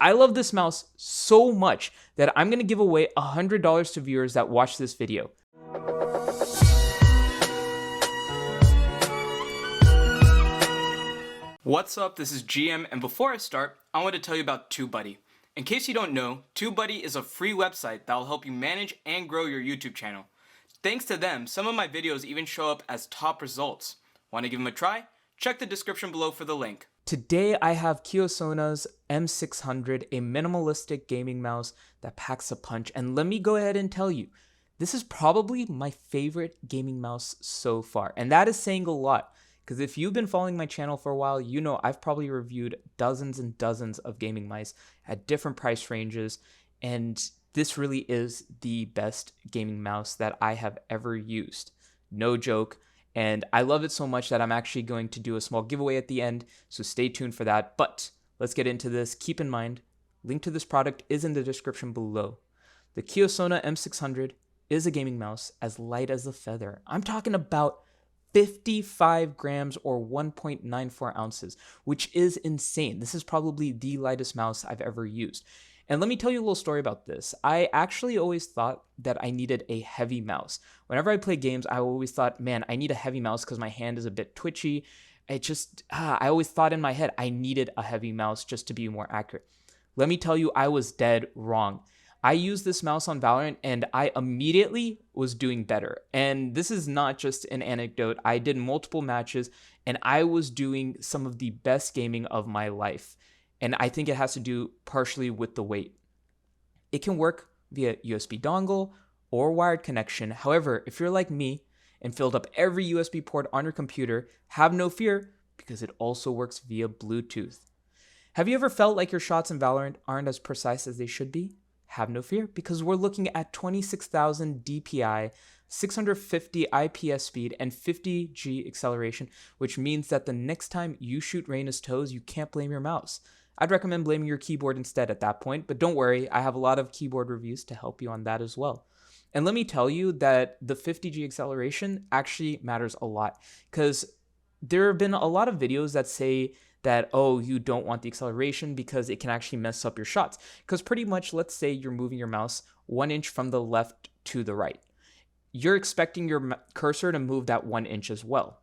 I love this mouse so much that I'm going to give away $100 to viewers that watch this video. What's up, this is GM, and before I start, I want to tell you about TubeBuddy. In case you don't know, TubeBuddy is a free website that will help you manage and grow your YouTube channel. Thanks to them, some of my videos even show up as top results. Want to give them a try? Check the description below for the link. Today I have KYSONA's M600, a minimalistic gaming mouse that packs a punch, and let me go ahead and tell you, this is probably my favorite gaming mouse so far, and that is saying a lot, because if you've been following my channel for a while, you know I've probably reviewed dozens and dozens of gaming mice at different price ranges, and this really is the best gaming mouse that I have ever used. No joke. And I love it so much that I'm actually going to do a small giveaway at the end, so stay tuned for that. But let's get into this. Keep in mind, link to this product is in the description below. The KYSONA M600 is a gaming mouse as light as a feather. I'm talking about 55 grams or 1.94 ounces, which is insane. This is probably the lightest mouse I've ever used. And let me tell you a little story about this. I actually always thought that I needed a heavy mouse. Whenever I play games, I always thought, man, I need a heavy mouse because my hand is a bit twitchy. I always thought in my head I needed a heavy mouse just to be more accurate. Let me tell you, I was dead wrong. I used this mouse on Valorant and I immediately was doing better. And this is not just an anecdote. I did multiple matches and I was doing some of the best gaming of my life. And I think it has to do partially with the weight. It can work via USB dongle or wired connection. However, if you're like me and filled up every USB port on your computer, have no fear because it also works via Bluetooth. Have you ever felt like your shots in Valorant aren't as precise as they should be? Have no fear because we're looking at 26,000 DPI, 650 IPS speed, and 50G acceleration, which means that the next time you shoot Reyna's toes, you can't blame your mouse. I'd recommend blaming your keyboard instead at that point, but don't worry, I have a lot of keyboard reviews to help you on that as well. And let me tell you that the 50G acceleration actually matters a lot because there have been a lot of videos that say that, oh, you don't want the acceleration because it can actually mess up your shots. Because pretty much, let's say you're moving your mouse 1 inch from the left to the right. You're expecting your cursor to move that 1 inch as well.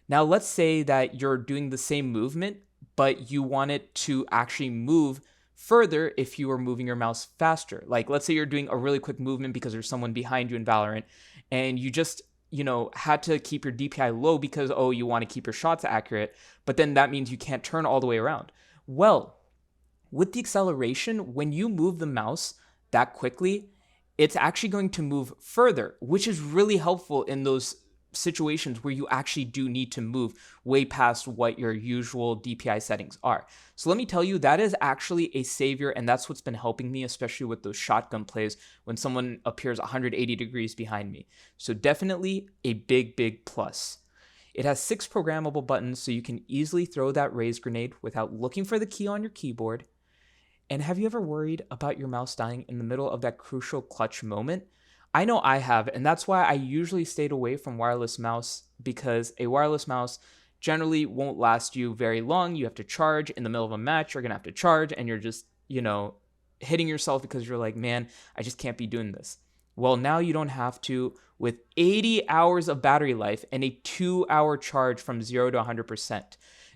Now, let's say that you're doing the same movement, but you want it to actually move further if you are moving your mouse faster. Like, let's say you're doing a really quick movement because there's someone behind you in Valorant, and you just, had to keep your DPI low because, oh, you want to keep your shots accurate, but then that means you can't turn all the way around. Well, with the acceleration, when you move the mouse that quickly, it's actually going to move further, which is really helpful in those situations where you actually do need to move way past what your usual DPI settings are. So let me tell you, that is actually a savior, and that's what's been helping me, especially with those shotgun plays when someone appears 180 degrees behind me. So definitely a big plus. It has 6 programmable buttons, so you can easily throw that raise grenade without looking for the key on your keyboard. And have you ever worried about your mouse dying in the middle of that crucial clutch moment? I know I have, and that's why I usually stayed away from wireless mouse, because a wireless mouse generally won't last you very long. You have to charge in the middle of a match, you're going to have to charge, and you're just, hitting yourself because you're like, man, I just can't be doing this. Well, now you don't have to with 80 hours of battery life and a 2-hour charge from 0 to 100%.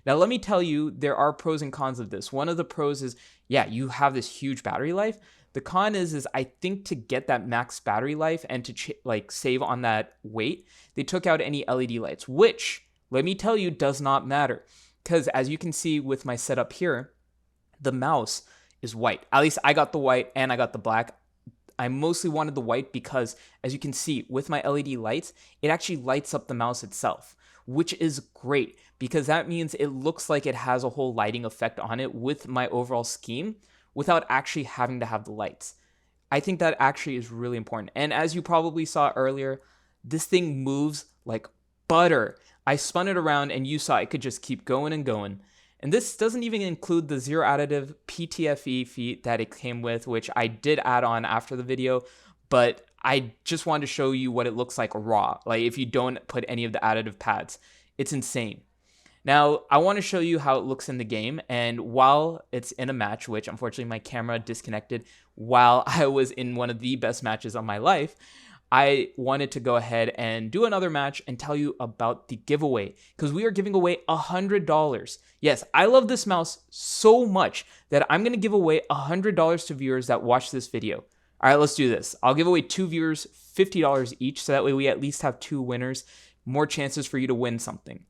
Now, let me tell you, there are pros and cons of this. One of the pros is, yeah, you have this huge battery life. The con is I think to get that max battery life and to save on that weight, they took out any LED lights, which, let me tell you, does not matter. Because as you can see with my setup here, the mouse is white. At least I got the white and I got the black. I mostly wanted the white because, as you can see, with my LED lights, it actually lights up the mouse itself, which is great because that means it looks like it has a whole lighting effect on it with my overall scheme, without actually having to have the lights. I think that actually is really important. And as you probably saw earlier, this thing moves like butter. I spun it around and you saw it could just keep going and going. And this doesn't even include the zero additive PTFE feat that it came with, which I did add on after the video, but I just wanted to show you what it looks like raw. Like if you don't put any of the additive pads, it's insane. Now, I want to show you how it looks in the game, and while it's in a match, which unfortunately my camera disconnected while I was in one of the best matches of my life, I wanted to go ahead and do another match and tell you about the giveaway, because we are giving away $100. Yes, I love this mouse so much that I'm going to give away $100 to viewers that watch this video. All right, let's do this. I'll give away 2 viewers $50 each, so that way we at least have 2 winners, more chances for you to win something.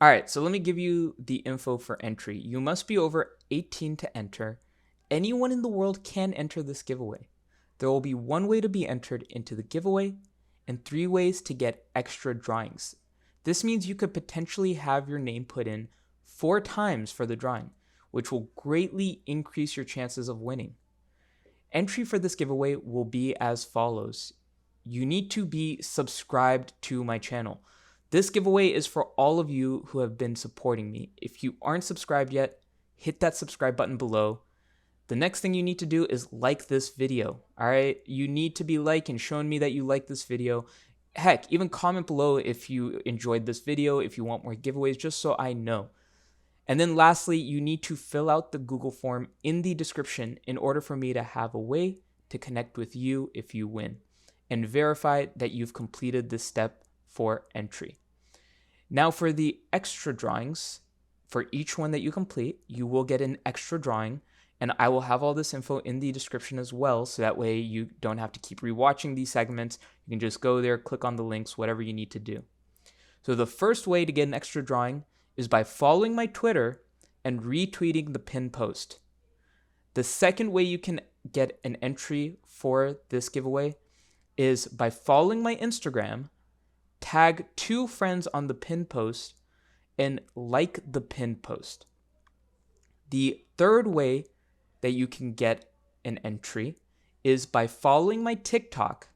All right, so let me give you the info for entry. You must be over 18 to enter. Anyone in the world can enter this giveaway. There will be 1 way to be entered into the giveaway and 3 ways to get extra drawings. This means you could potentially have your name put in 4 times for the drawing, which will greatly increase your chances of winning. Entry for this giveaway will be as follows. You need to be subscribed to my channel. This giveaway is for all of you who have been supporting me. If you aren't subscribed yet, hit that subscribe button below. The next thing you need to do is like this video, all right? You need to be liking, showing me that you like this video. Heck, even comment below if you enjoyed this video, if you want more giveaways, just so I know. And then lastly, you need to fill out the Google form in the description in order for me to have a way to connect with you if you win and verify that you've completed this step for entry. Now for the extra drawings, for each one that you complete, you will get an extra drawing, and I will have all this info in the description as well, so that way you don't have to keep rewatching these segments. You can just go there, click on the links, whatever you need to do. So the first way to get an extra drawing is by following my Twitter and retweeting the pinned post. The second way you can get an entry for this giveaway is by following my Instagram, tag 2 friends on the pinned post, and like the pinned post. The third way that you can get an entry is by following my TikTok,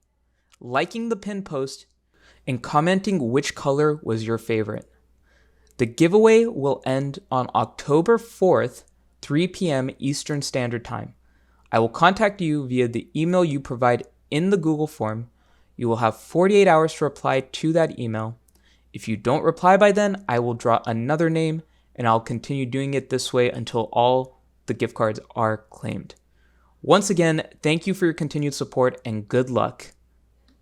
liking the pinned post, and commenting which color was your favorite. The giveaway will end on October 4th, 3 p.m. Eastern Standard Time. I will contact you via the email you provide in the Google form. You will have 48 hours to reply to that email. If you don't reply by then, I will draw another name, and I'll continue doing it this way until all the gift cards are claimed. Once again, thank you for your continued support and good luck.